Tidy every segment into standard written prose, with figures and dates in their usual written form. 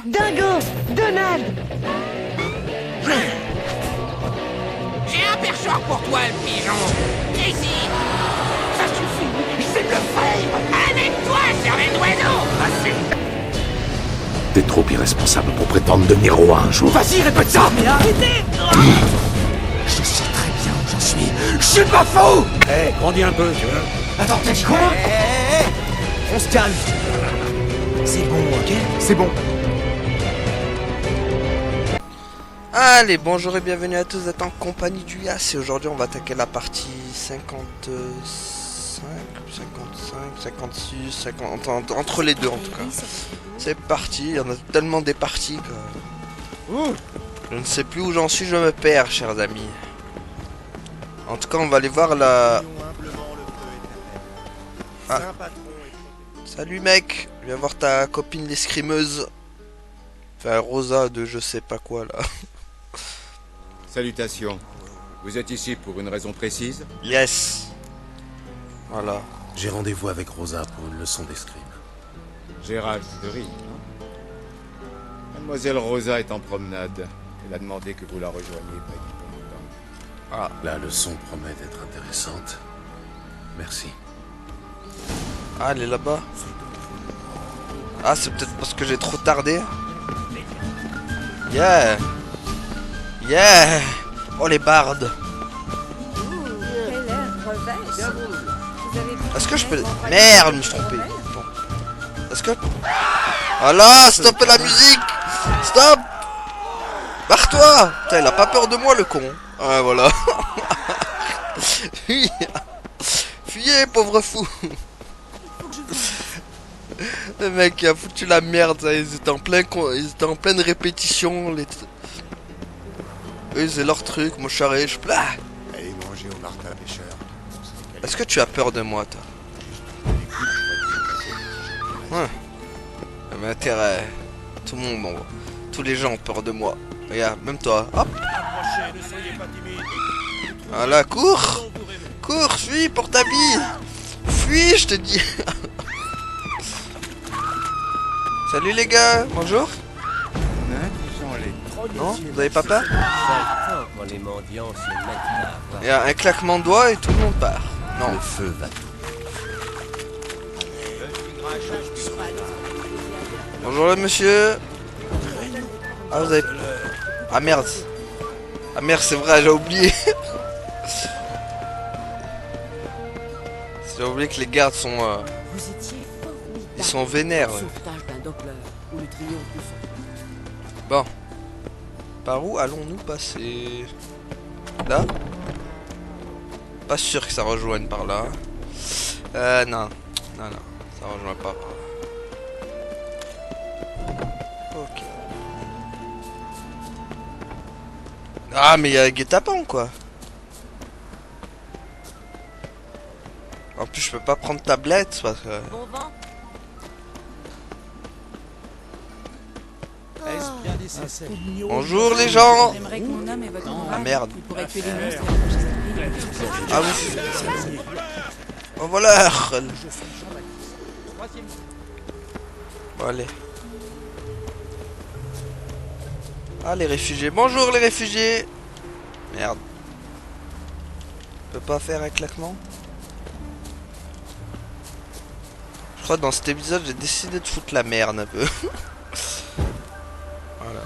Dingo! Donald! J'ai un perchoir pour toi, le pigeon. Ici. Ça suffit. C'est le frère. Avec toi, cervelle d'oiseau. T'es trop irresponsable pour prétendre devenir roi un jour. Vas-y, répète ça. Mais arrêtez! Je sais très bien où j'en suis. Je suis pas fou. Hé, grandis un peu, tu vois. Attends, t'as dit quoi? On se calme. C'est bon, ok? C'est bon. Allez, bonjour et bienvenue à tous, vous êtes en compagnie du Yas et aujourd'hui on va attaquer la partie 55, 56, 50, entre les deux en tout cas. C'est parti, il y en a tellement des parties que... Je ne sais plus où j'en suis, je me perds, chers amis. En tout cas, on va aller voir la... Ah. Salut mec, viens voir ta copine l'escrimeuse. Enfin, Rosa de je sais pas quoi là. Salutations. Vous êtes ici pour une raison précise? Yes. Voilà. J'ai rendez-vous avec Rosa pour une leçon d'escrime. Gérald de Rive. Mademoiselle Rosa est en promenade. Elle a demandé que vous la rejoigniez près du pont. Ah. La leçon promet d'être intéressante. Merci. Ah, elle est là-bas. Ah, c'est peut-être parce que j'ai trop tardé. Yeah. Yeah. Oh, les bardes. Est-ce que je peux... Merde, je me suis trompé. Bon. Est-ce que... Voilà, stoppez la musique. Stop. Barre-toi. Putain, il a pas peur de moi, le con. Ouais, voilà. Fuyez. Fuyez, pauvre fou. Le mec il a foutu la merde, ça. Ils étaient en pleine répétition. Eux, c'est leur truc. Moi, je suis arrivé, je plah. Allez manger au martin pêcheur. Est-ce que tu as peur de moi, toi? Ouais. Mais intérêt. Tout le monde, tous les gens ont peur de moi. Regarde, même toi. Hop. Voilà, cours. Cours, fuis pour ta bille. Fuis, je te dis. Salut les gars, bonjour. Non, vous avez pas peur? Il y a un claquement de doigts et tout le monde part. Non. Le feu va. Bonjour le monsieur. Ah vous avez... Ah merde. Ah merde c'est vrai j'ai oublié. J'ai oublié que les gardes sont... Ils sont vénères. Ouais. Bon. Par où allons-nous passer? Là? Pas sûr que ça rejoigne par là. Non. Non, non. Ça rejoint pas par là. Ok. Ah, mais il y a un guet-apens, quoi. En plus, je peux pas prendre tablette parce que... Bonjour les gens. Ah merde. Ah vous... Oh voilà. Bon allez. Ah les réfugiés. Bonjour les réfugiés. Merde. Je peux pas faire un claquement. Je crois que dans cet épisode j'ai décidé de foutre la merde un peu. Voilà.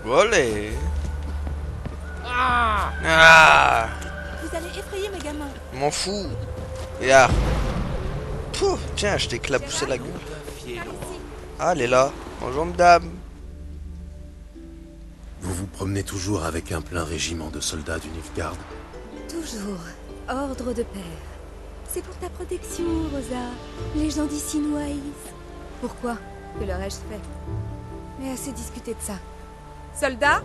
Volé. Ah. Vous allez effrayer mes gamins. M'en fous. Regarde. Pouh, tiens, je t'ai éclaboussé la gueule. Ah, elle est là. Bonjour, madame. Vous vous promenez toujours avec un plein régiment de soldats du Nilfgaard? Toujours. Ordre de père. C'est pour ta protection, Rosa. Les gens d'ici nous haïssent. Pourquoi? Que leur ai-je fait? Mais assez discuté de ça. Soldats,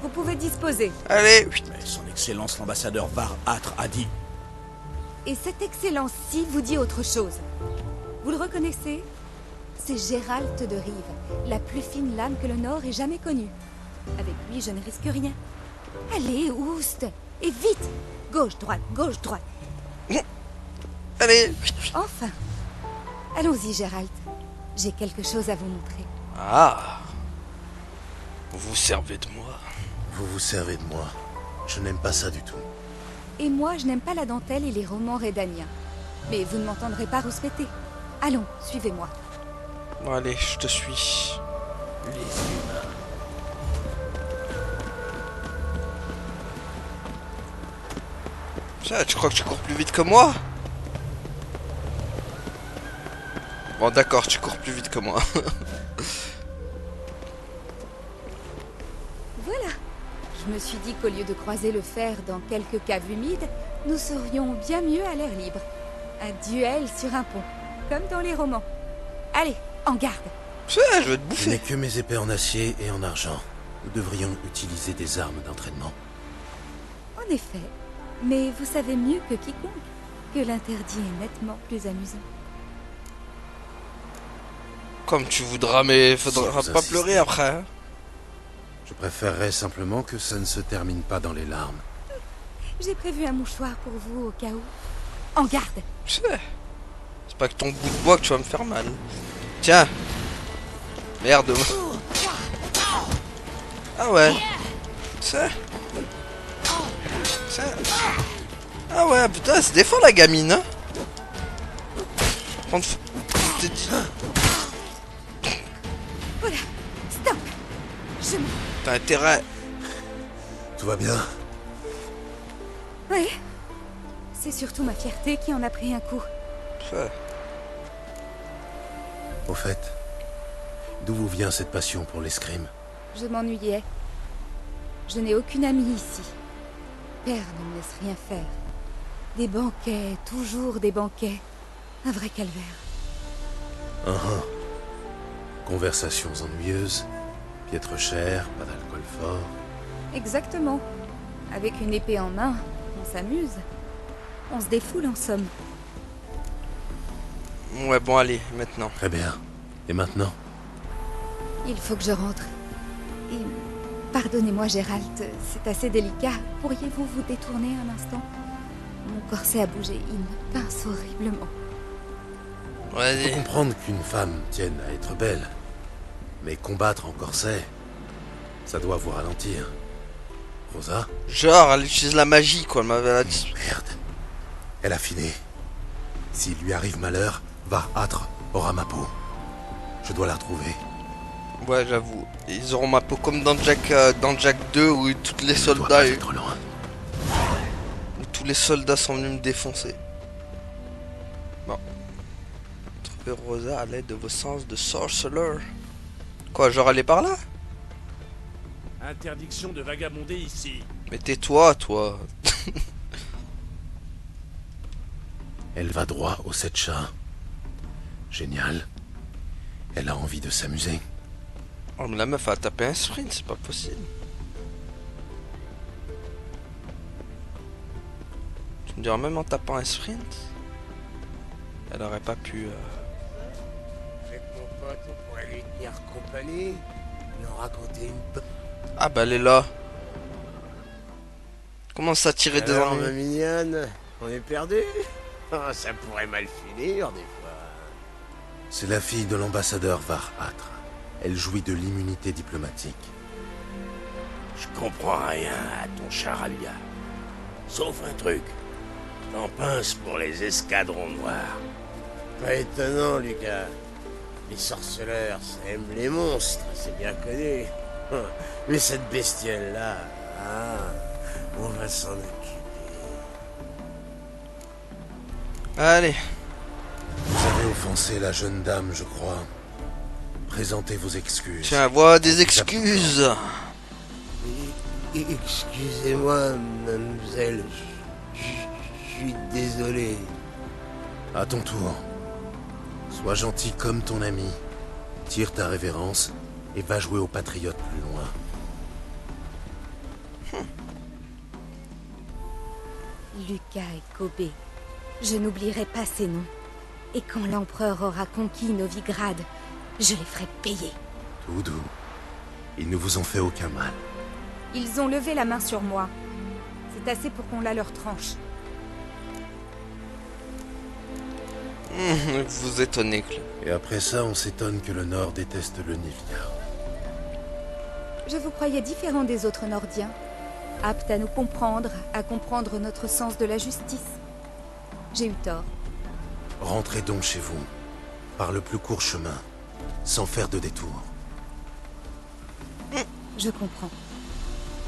vous pouvez disposer. Allez. Mais son excellence l'ambassadeur Var-Atre a dit... Et cette excellence-ci vous dit autre chose. Vous le reconnaissez? C'est Gérald de Rive, la plus fine lame que le Nord ait jamais connue. Avec lui, je ne risque rien. Allez, ouste. Et vite. Gauche, droite, gauche, droite. Elle Allez. Enfin. Allons-y, Gérald. J'ai quelque chose à vous montrer. Ah. Vous vous servez de moi. Vous vous servez de moi. Je n'aime pas ça du tout. Et moi, je n'aime pas la dentelle et les romans rédaniens. Mais vous ne m'entendrez pas rouspéter. Allons, suivez-moi. Bon, allez, je te suis. Les humains. Ça, tu crois que tu cours plus vite que moi? Bon, d'accord, tu cours plus vite que moi. Voilà. Je me suis dit qu'au lieu de croiser le fer dans quelques caves humides, nous serions bien mieux à l'air libre. Un duel sur un pont, comme dans les romans. Allez, en garde. Ça, je vais te Je n'ai bouffer. que mes épées en acier et en argent. Nous devrions utiliser des armes d'entraînement. En effet. Mais vous savez mieux que quiconque que l'interdit est nettement plus amusant. Comme tu voudras, mais faudra Si vous pas insistez. pleurer après. Hein. Je préférerais simplement que ça ne se termine pas dans les larmes. J'ai prévu un mouchoir pour vous au cas où. En garde. C'est pas que ton bout de bois que tu vas me faire mal. Tiens. Merde. Ah ouais. C'est. Ah ouais, putain, elle se défend la gamine. Hein. Prendre. T'es dit. Voilà. Stop. Je m'en... T'as intérêt. Tout va bien? Oui. C'est surtout ma fierté qui en a pris un coup. Ouais. Au fait, d'où vous vient cette passion pour l'escrime? Je m'ennuyais. Je n'ai aucune amie ici. Père ne me laisse rien faire. Des banquets, toujours des banquets. Un vrai calvaire. Conversations ennuyeuses, piètre cher, pas d'alcool fort. Exactement. Avec une épée en main, on s'amuse. On se défoule en somme. Ouais, bon, allez, maintenant. Très bien. Et maintenant? Il faut que je rentre. Et... Pardonnez-moi, Gérald, c'est assez délicat. Pourriez-vous vous détourner un instant? Mon corset a bougé, il me pince horriblement. Je peux Vas-y. comprendre qu'une femme tienne à être belle. Mais combattre en corset, ça doit vous ralentir. Rosa? Genre, elle utilise la magie, quoi. Elle m'avait dit. Merde. Elle a finé. S'il lui arrive malheur, Var-Atre aura ma peau. Je dois la retrouver. Ouais, j'avoue. Ils auront ma peau comme dans Jack 2 où tous les Elle ne doit soldats. pas être loin. Où tous les soldats sont venus me défoncer. Bon. Trouvez Rosa à l'aide de vos sens de sorcerer. Quoi, genre aller par là? Interdiction de vagabonder ici. Mais tais-toi, toi. Elle va droit au 7 chats. Génial. Elle a envie de s'amuser. Oh, mais la meuf a tapé un sprint, c'est pas possible. Tu me diras, même en tapant un sprint, elle aurait pas pu. Avec mon pote, on pourrait lui tenir compagnie, lui en raconter une... Ah bah elle est là. Commence à tirer des Alors, ma ennuis. mignonne, on est perdu. Ah, ça pourrait mal finir, des fois. C'est la fille de l'ambassadeur Var-Atre. Elle jouit de l'immunité diplomatique. Je comprends rien à ton charabia. Sauf un truc. T'en pinces pour les escadrons noirs. Pas étonnant, Lucas. Les sorceleurs, ça aime les monstres, c'est bien connu. Mais cette bestiole-là, on va s'en occuper. Allez. Vous avez offensé la jeune dame, je crois. Présentez vos excuses. Tiens, voilà des excuses. Excusez-moi, mademoiselle. Je suis désolé. À ton tour. Sois gentil comme ton ami. Tire ta révérence et va jouer aux patriotes plus loin. Lucas et Kobe. Je n'oublierai pas ces noms. Et quand l'empereur aura conquis Novigrad, je les ferai payer. Tout doux. Ils ne vous ont fait aucun mal. Ils ont levé la main sur moi. C'est assez pour qu'on la leur tranche. Vous vous étonnez, Claude. Et après ça, on s'étonne que le Nord déteste le Nivea. Je vous croyais différent des autres Nordiens. Apte à nous comprendre, à comprendre notre sens de la justice. J'ai eu tort. Rentrez donc chez vous, par le plus court chemin, sans faire de détour. Je comprends.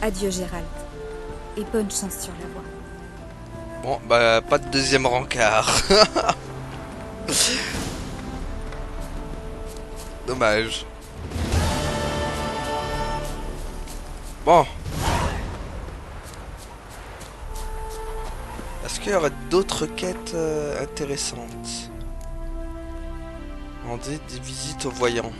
Adieu, Gérald. Et bonne chance sur la voie. Bon, bah, pas de deuxième rencard. Dommage. Bon. Est-ce qu'il y aurait d'autres quêtes intéressantes? Demander des visites aux voyants.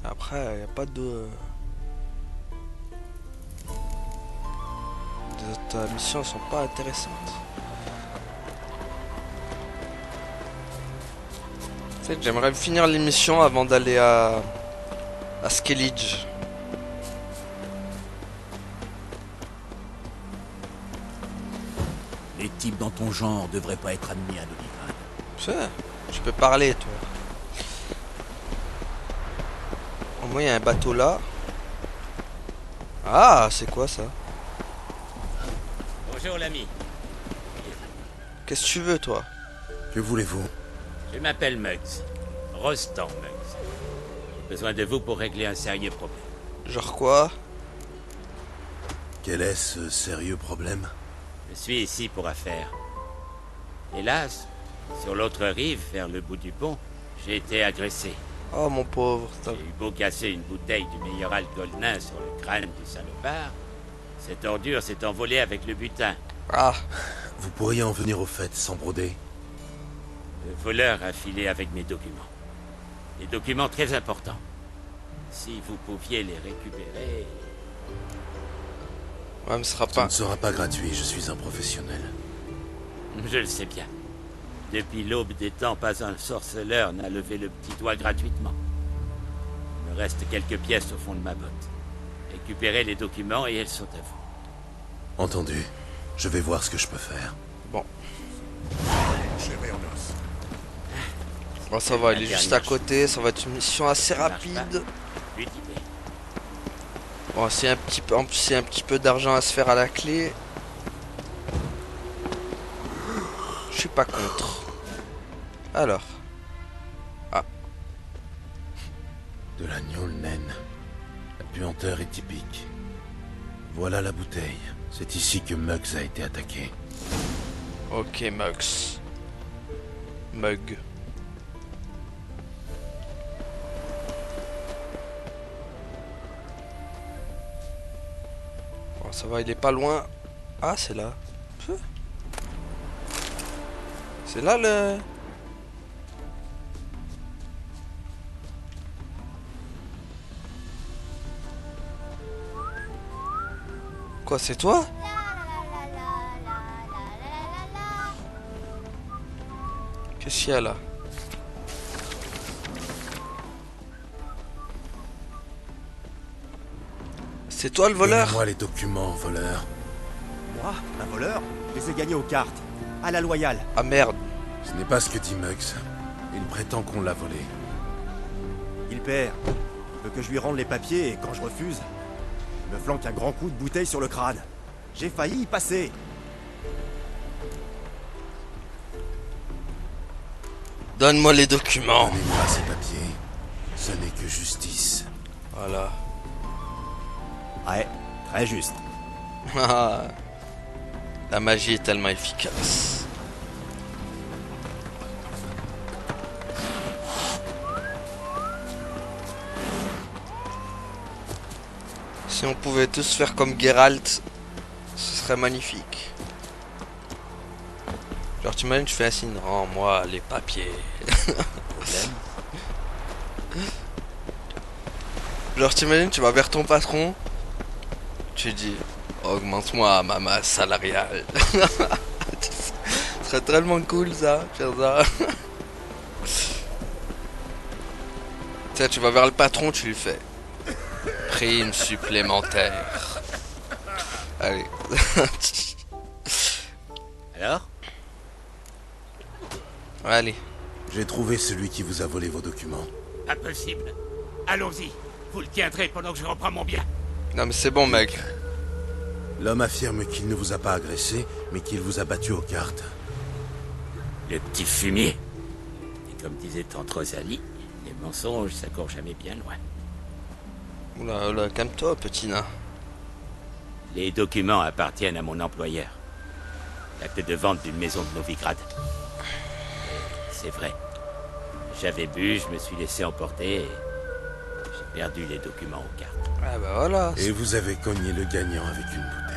Après, il n'y a pas de... Les autres missions sont pas intéressantes. En fait, j'aimerais finir l'émission avant d'aller à Skellige. Les types dans ton genre devraient pas être admis à Novigrad. Tu peux parler, toi. Au moins, il y a un bateau là. Ah, c'est quoi ça? Bonjour l'ami. Qu'est-ce que tu veux, toi? Que voulez-vous? Je m'appelle Muggs. Rostan Muggs. J'ai besoin de vous pour régler un sérieux problème. Genre quoi? Quel est ce sérieux problème? Je suis ici pour affaire. Hélas, sur l'autre rive, vers le bout du pont, j'ai été agressé. Oh mon pauvre. J'ai eu beau casser une bouteille du meilleur alcool nain sur le crâne du salopard, cette ordure s'est envolée avec le butin. Ah. Vous pourriez en venir au fait sans broder? Le voleur a filé avec mes documents. Des documents très importants. Si vous pouviez les récupérer... Ouais, mais ce sera Ça pas... ne sera pas gratuit, je suis un professionnel. Je le sais bien. Depuis l'aube des temps, pas un sorceleur n'a levé le petit doigt gratuitement. Il me reste quelques pièces au fond de ma botte. Récupérez les documents et elles sont à vous. Entendu. Je vais voir ce que je peux faire. Bon. J'irai en os. Bon, ça va, il est juste à côté. Ça va être une mission assez rapide. Bon, c'est un petit peu... En plus, c'est un petit peu d'argent à se faire à la clé. Je suis pas contre. Alors. Ah. De l'agneau naine. La puanteur est typique. Voilà la bouteille. C'est ici que Muggs a été attaqué. Ok, Muggs. Mug. Bon, ça va, il est pas loin. Ah, c'est là. C'est là le... Quoi, c'est toi? Qu'est-ce qu'il y a là? C'est toi le voleur? Donnez-moi les documents, voleur. Moi, un voleur, je les ai gagnés aux cartes. À la loyale. Ah merde. Ce n'est pas ce que dit Muggs. Il prétend qu'on l'a volé. Il perd. Il veut que je lui rende les papiers et quand je refuse, il me flanque un grand coup de bouteille sur le crâne. J'ai failli y passer. Donne-moi les documents. Donnez-moi ces papiers. Ce n'est que justice. Voilà. Ouais, très juste. La magie est tellement efficace. Si on pouvait tous faire comme Geralt, ce serait magnifique. Genre tu imagines, tu fais un signe, rends-moi les papiers. Genre tu imagines, tu vas vers ton patron, tu dis, augmente-moi ma masse salariale. Ce serait tellement cool ça, faire ça. Tiens, tu vas vers le patron, tu lui fais. Prime supplémentaire. Allez. Alors? Allez. J'ai trouvé celui qui vous a volé vos documents. Impossible. Allons-y. Vous le tiendrez pendant que je reprends mon bien. Non mais c'est bon mec. L'homme affirme qu'il ne vous a pas agressé, mais qu'il vous a battu aux cartes. Le petit fumier. Et comme disait tante Rosalie, les mensonges, ça court jamais bien loin. Oula, oula, calme-toi petit nain. Les documents appartiennent à mon employeur. L'acte de vente d'une maison de Novigrad. C'est vrai. J'avais bu, je me suis laissé emporter et j'ai perdu les documents aux cartes. Ah bah voilà. Et vous avez cogné le gagnant avec une bouteille.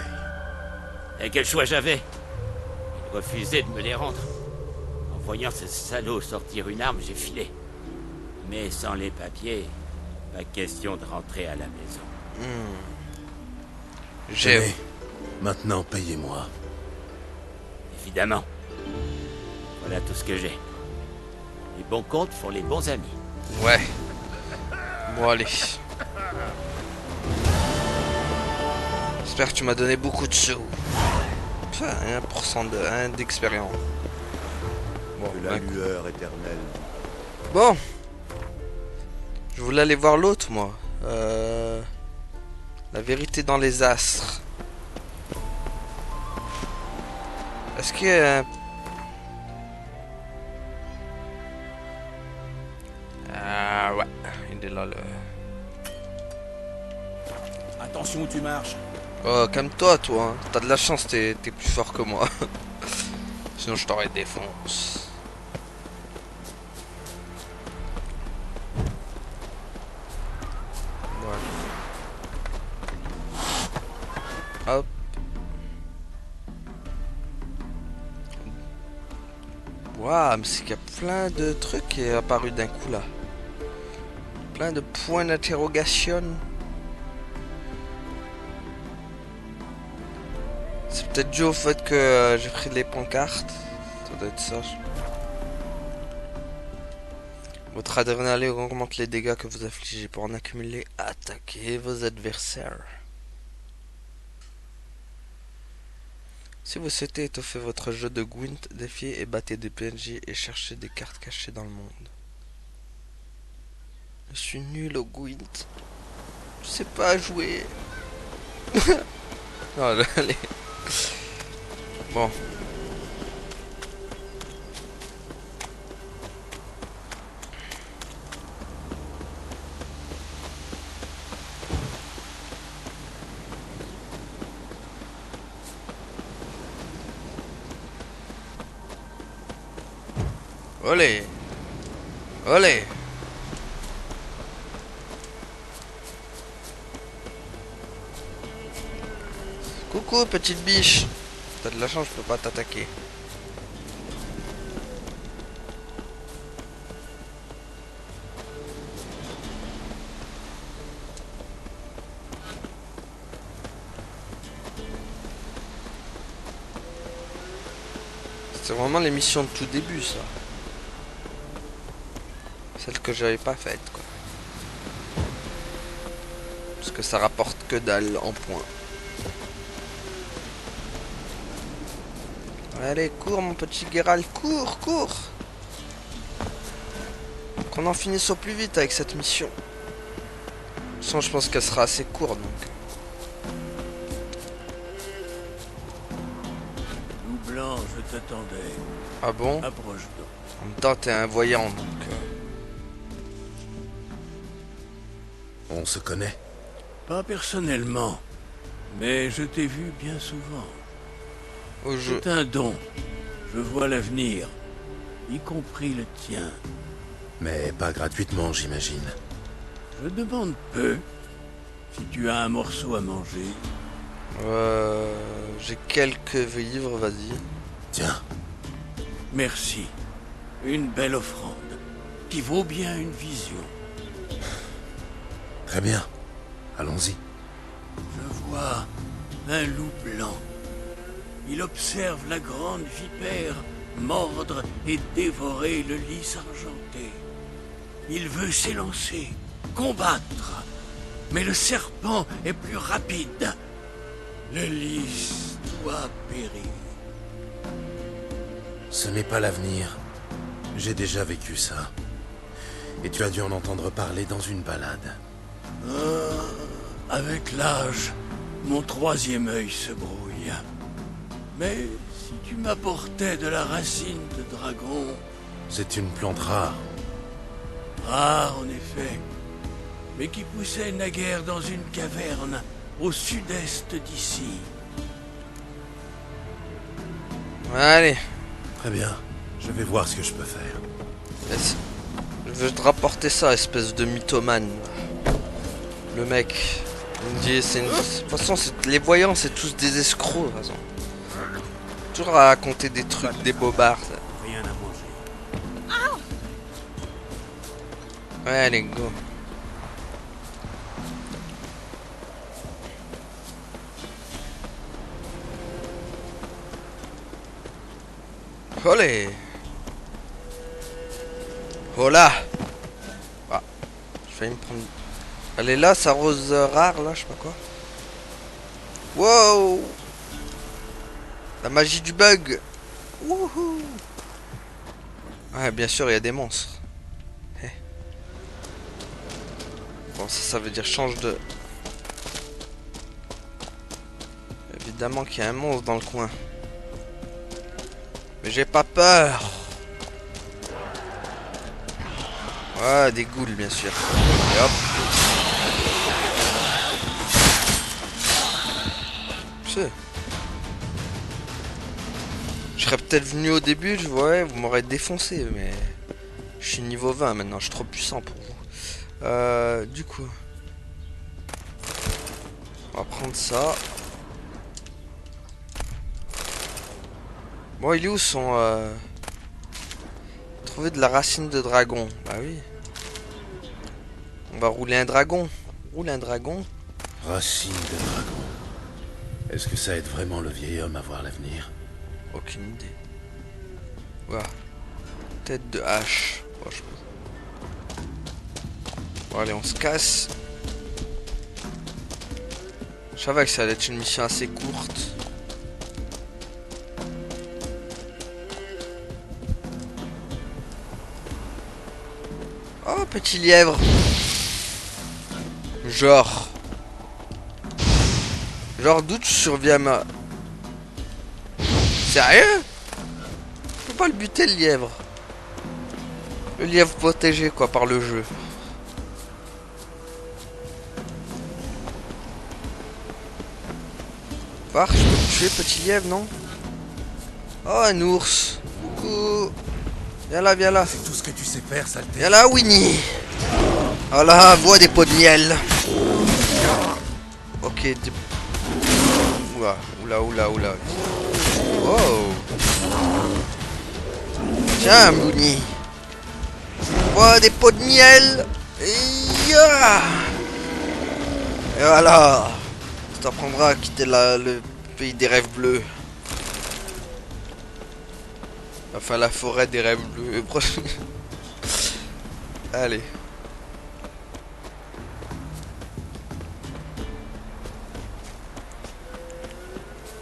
Et quel choix j'avais? Il refusait de me les rendre. En voyant ce salaud sortir une arme, j'ai filé. Mais sans les papiers, pas question de rentrer à la maison. Tenez, maintenant payez-moi. Évidemment. Voilà tout ce que j'ai. Les bons comptes font les bons amis. Ouais. Bon allez. J'espère que tu m'as donné beaucoup de sous. Enfin, 1% d'expérience. Bon, De la lueur éternelle. Bon. Je voulais aller voir l'autre, moi. La vérité dans les astres. Est-ce que... Ah ouais, il est là le... Attention où tu marches. Oh, calme-toi, toi. Hein. T'as de la chance, t'es plus fort que moi. Sinon, je t'aurais défonce. Hop. Waouh, mais c'est qu'il y a plein de trucs qui est apparu d'un coup là. Plein de points d'interrogation. C'est peut-être dû au fait que j'ai pris les pancartes. Ça doit être ça. Votre adrénaline augmente les dégâts que vous affligez pour en accumuler. Attaquez vos adversaires. Si vous souhaitez étoffer votre jeu de Gwent, défiez et battez des PNJ et cherchez des cartes cachées dans le monde. Je suis nul au Gwent. Je sais pas jouer. Non, allez. Bon. Olé. Olé. Coucou petite biche. T'as de la chance, je peux pas t'attaquer. C'est vraiment l'émission de tout début, ça. Celle que j'avais pas faite, quoi. Parce que ça rapporte que dalle en points. Allez, cours mon petit Geralt, cours, cours. Qu'on en finisse au plus vite avec cette mission. De toute façon, je pense qu'elle sera assez courte, donc. Loup blanc, je t'attendais. Ah bon? Approche-toi. En même temps, t'es un voyant, donc... On se connaît? Pas personnellement, mais je t'ai vu bien souvent. Au jeu. C'est un don. Je vois l'avenir, y compris le tien. Mais pas gratuitement, j'imagine. Je demande peu. Si tu as un morceau à manger. J'ai quelques vivres, vas-y. Tiens. Merci. Une belle offrande, qui vaut bien une vision. Très bien. Allons-y. Je vois un loup blanc. Il observe la grande vipère mordre et dévorer le lys argenté. Il veut s'élancer, combattre, mais le serpent est plus rapide. Le lys doit périr. Ce n'est pas l'avenir. J'ai déjà vécu ça. Et tu as dû en entendre parler dans une balade. Avec l'âge, mon troisième œil se brouille. Mais si tu m'apportais de la racine de dragon... C'est une plante rare. Rare en effet, mais qui poussait naguère dans une caverne au sud-est d'ici. Allez. Très bien. Je vais voir ce que je peux faire. Je veux te rapporter ça, espèce de mythomane. Le mec, il me dit, c'est une... De toute façon, les voyants, c'est tous des escrocs, de toute façon. Toujours à raconter des trucs, des bobards. Ça. Rien à manger. Ouais, allez, go. Olé. Hola. Ah, je vais me prendre... Elle est là, sa rose rare, là, je sais pas quoi. Wow. La magie du bug. Wouhou. Ouais, bien sûr, il y a des monstres. Hey. Bon, ça veut dire change de... Évidemment qu'il y a un monstre dans le coin. Mais j'ai pas peur. Ouais, des ghouls, bien sûr. Et hop. C'est... Je serais peut-être venu au début, je vois, vous m'aurez défoncé, mais... Je suis niveau 20 maintenant, je suis trop puissant pour vous. Du coup... On va prendre ça. Bon, il est où son... Trouver de la racine de dragon. Bah oui. On va rouler un dragon. Roule un dragon. Racine de dragon. Est-ce que ça aide vraiment le vieil homme à voir l'avenir? Aucune idée. Voilà. Tête de hache. Bon, bon, allez, on se casse. Je savais que ça allait être une mission assez courte. Oh, petit lièvre. Genre d'où tu surviens ma... Sérieux? Faut pas le buter le lièvre. Le lièvre protégé quoi par le jeu. Par, je peux te tuer petit lièvre non? Oh un ours. Coucou. Viens là, viens là. C'est tout ce que tu sais faire, saleté. Viens là Winnie. Oh là, vois des pots de miel. Ok, des... Oula. Oh. Tiens, Mouni. Oh, des pots de miel. Et voilà. Ça t'apprendra à quitter le pays des rêves bleus. Enfin, la forêt des rêves bleus. Allez.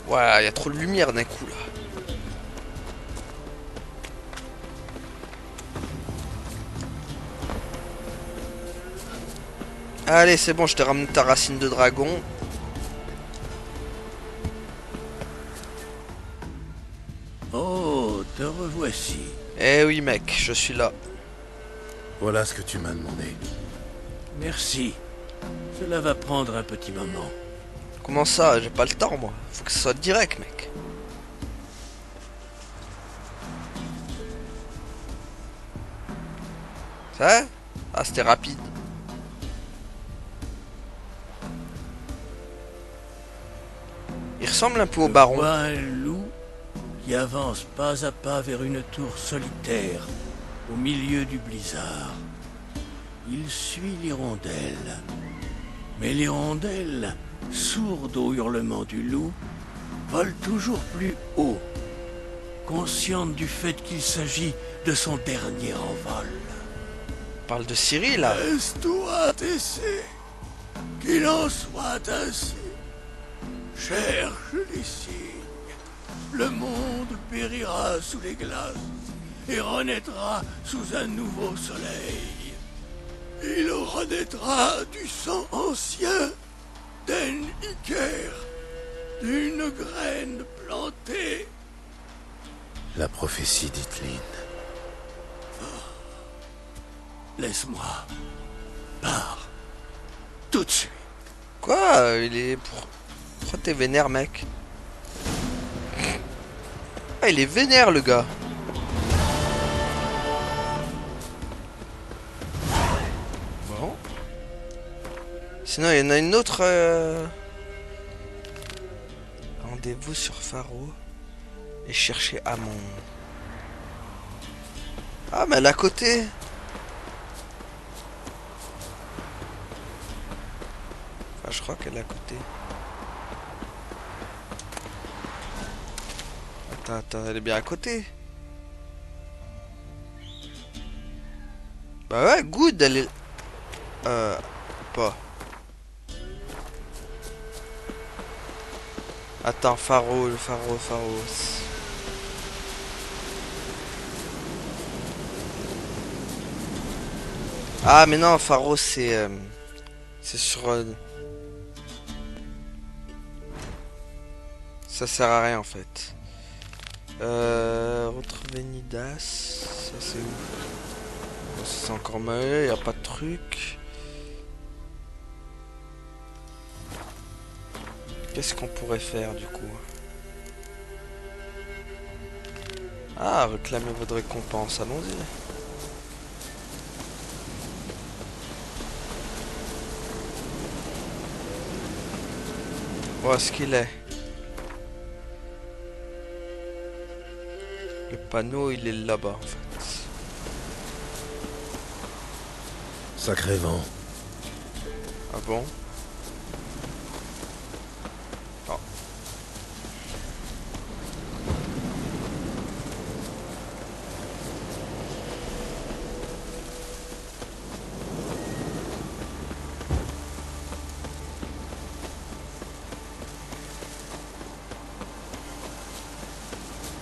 Voilà, il y a trop de lumière d'un coup là. Allez, c'est bon, je t'ai ramené ta racine de dragon. Oh, te revoici. Eh oui, mec, je suis là. Voilà ce que tu m'as demandé. Merci. Cela va prendre un petit moment. Comment ça? J'ai pas le temps, moi. Faut que ce soit direct, mec. Ça? Ah, c'était rapide. Il ressemble un peu au baron. Je vois un loup qui avance pas à pas vers une tour solitaire au milieu du blizzard. Il suit l'hirondelle. Mais l'hirondelle, sourde au hurlement du loup, vole toujours plus haut. consciente du fait qu'il s'agit de son dernier envol. On parle de Ciri, là. Laisse-toi tesser. Qu'il en soit ainsi. Cherche les signes. Le monde périra sous les glaces et renaîtra sous un nouveau soleil. Il renaîtra du sang ancien d'En-Iker, d'une graine plantée. La prophétie d'Itlin. Laisse-moi. Pars. Tout de suite. Quoi? Il est... Pourquoi t'es vénère, mec? Ah, il est vénère, le gars. Bon. Sinon, il y en a une autre... Rendez-vous sur Faro et chercher Amon. Ah, mais elle est à côté. Enfin, je crois qu'elle est à côté. Attends, elle est bien à côté. Bah ouais, good, elle est... Pas. Attends, Faro. Ah, mais non, Faro, c'est... c'est sur... Ça sert à rien, en fait. Retrouver Nidas. Ça, c'est où? C'est encore mal, y a pas de truc. Qu'est-ce qu'on pourrait faire, du coup? Ah, réclamez votre récompense, allons-y. Où est-ce qu'il est? Le panneau, il est là-bas, en fait. Sacré vent. Ah bon? Oh.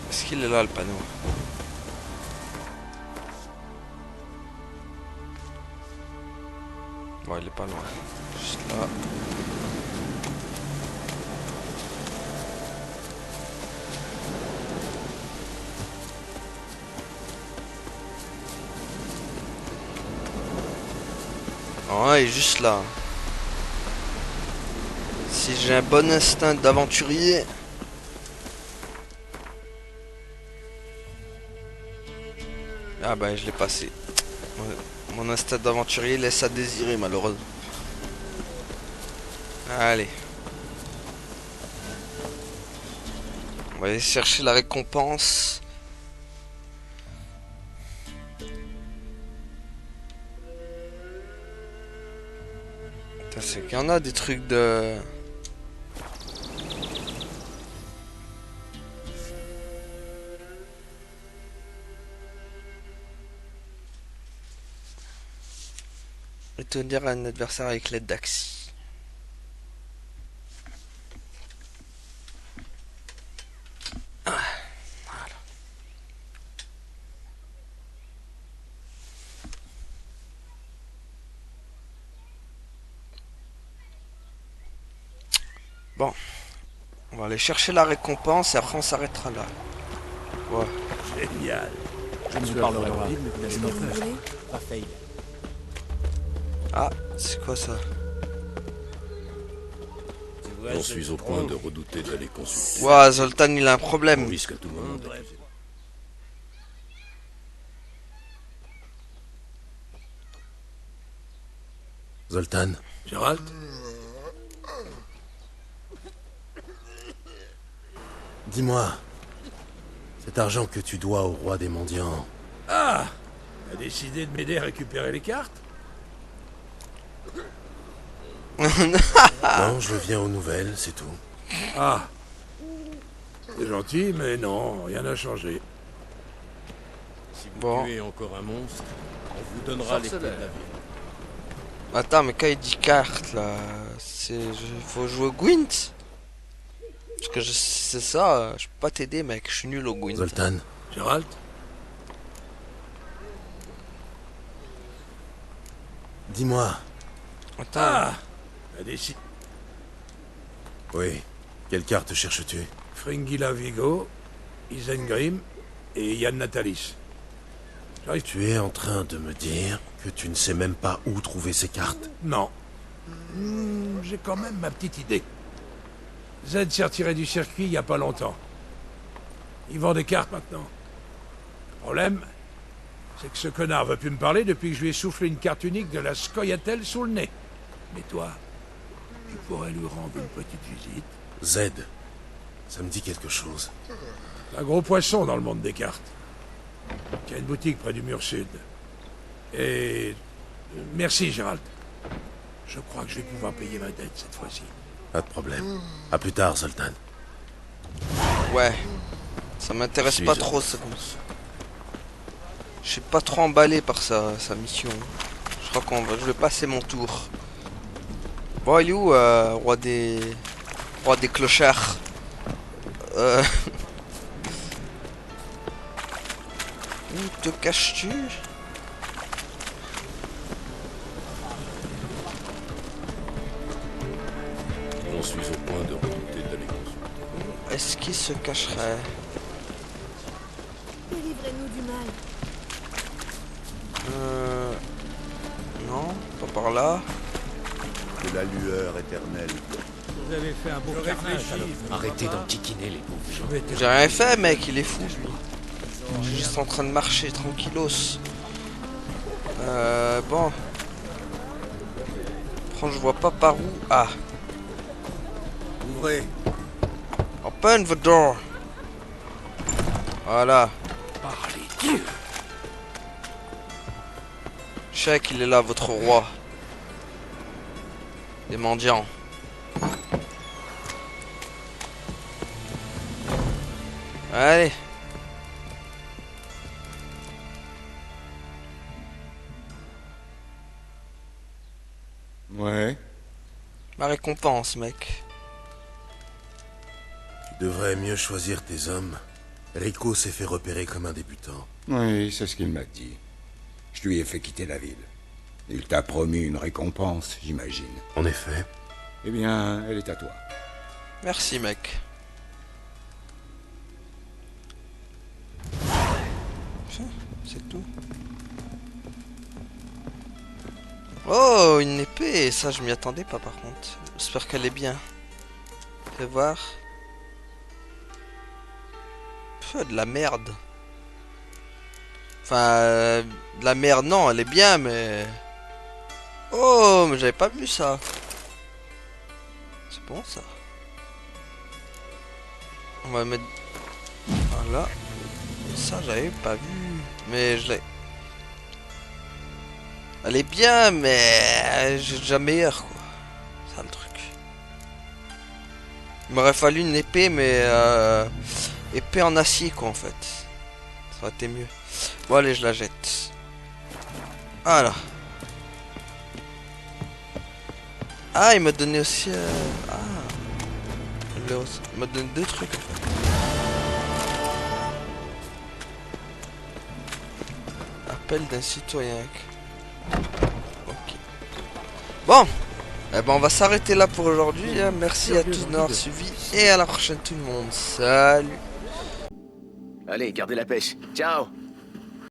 Est-ce qu'il est là, le panneau? Bon, il est pas loin. Juste là. Oh, il est juste là. Si j'ai un bon instinct d'aventurier... Ah bah je l'ai passé. Mon instinct d'aventurier laisse à désirer malheureusement. Allez. On va aller chercher la récompense. C'est qu'il y en a des trucs de... Étonner un adversaire avec l'aide d'Axi. Ah, voilà. Bon. On va aller chercher la récompense et après on s'arrêtera là. Ouais. Génial. Je ne parlerai pas. Je n'en ferai pas fail. Ah, c'est quoi ça? J'en suis au point de redouter d'aller consulter. Ouah, Zoltan il a un problème. On risque à tout moment. Zoltan. Gérald? Dis-moi, cet argent que tu dois au roi des mendiants... Ah! T'as décidé de m'aider à récupérer les cartes? Non, je viens aux nouvelles, c'est tout. Ah! C'est gentil, mais non, rien n'a changé. Si vous Bon. tuez encore un monstre, on vous donnera les clés de la ville. Attends, mais quand il dit carte, là, faut jouer au Gwent? Parce que c'est ça, je peux pas t'aider, mec, je suis nul au Gwent. Zoltan, Gérald? dis-moi. Attends. Ah! La décision. Oui. Quelle carte cherches-tu? Fringilla Vigo, Isengrim et Yann Natalis. J'arrive. Tu es en train de me dire que tu ne sais même pas où trouver ces cartes? Non. J'ai quand même ma petite idée. Z s'est retiré du circuit il y a pas longtemps. Il vend des cartes maintenant. Le problème, c'est que ce connard veut plus me parler depuis que je lui ai soufflé une carte unique de la Scoia'tael sous le nez. Mais toi, tu pourrais lui rendre une petite visite. Z, ça me dit quelque chose. C'est un gros poisson dans le monde des cartes. Qui a une boutique près du mur sud. Et... Merci, Gérald. Je crois que je vais pouvoir payer ma dette cette fois-ci. Pas de problème. À plus tard, Zoltan. Ouais. Ça m'intéresse Je pas suis trop, ça. Je suis pas trop emballé par sa mission. Je crois je vais passer mon tour. Bon, il est où, roi des clochards? Où te caches-tu? J'en suis au point de redouter d'aller consulter. Est-ce qu'il se cacherait? Délivrez-nous du mal. Non, pas par là. De la lueur éternelle. Vous avez fait un beau carnage. Arrêtez d'enquiquiner les pauvres gens. J'ai rien fait, mec, il est fou, lui. Je suis juste en train de marcher tranquillos. Bon. Franchement, je vois pas par où. Ah. Ouvrez. Open the door. Voilà. Parlez-Dieu. Check, il est là, votre roi. Des mendiants. Allez. Ouais. Ma récompense, mec. Tu devrais mieux choisir tes hommes. Rico s'est fait repérer comme un débutant. Oui, c'est ce qu'il m'a dit. Je lui ai fait quitter la ville. Il t'a promis une récompense, j'imagine. En effet. Eh bien, elle est à toi. Merci, mec. C'est tout. Oh, une épée. Ça, je m'y attendais pas, par contre. J'espère qu'elle est bien. Fais voir. Pff, de la merde. Enfin, de la merde, non, elle est bien, mais... Oh, mais j'avais pas vu ça. C'est bon, ça. On va mettre... Voilà. Ça, j'avais pas vu. Mais je l'ai... Elle est bien, mais... J'ai déjà meilleur, quoi. C'est ça, le truc. Il m'aurait fallu une épée, mais... Épée en acier, quoi, en fait. Ça aurait été mieux. Bon, allez, je la jette. Voilà. Ah, il m'a donné aussi... Ah. Il m'a donné 2 trucs, en fait. Appel d'un citoyen. Ok. Bon. Eh ben, on va s'arrêter là pour aujourd'hui. Hein. Merci à tous de m'avoir suivi. Et à la prochaine, tout le monde. Salut. Allez, gardez la pêche. Ciao.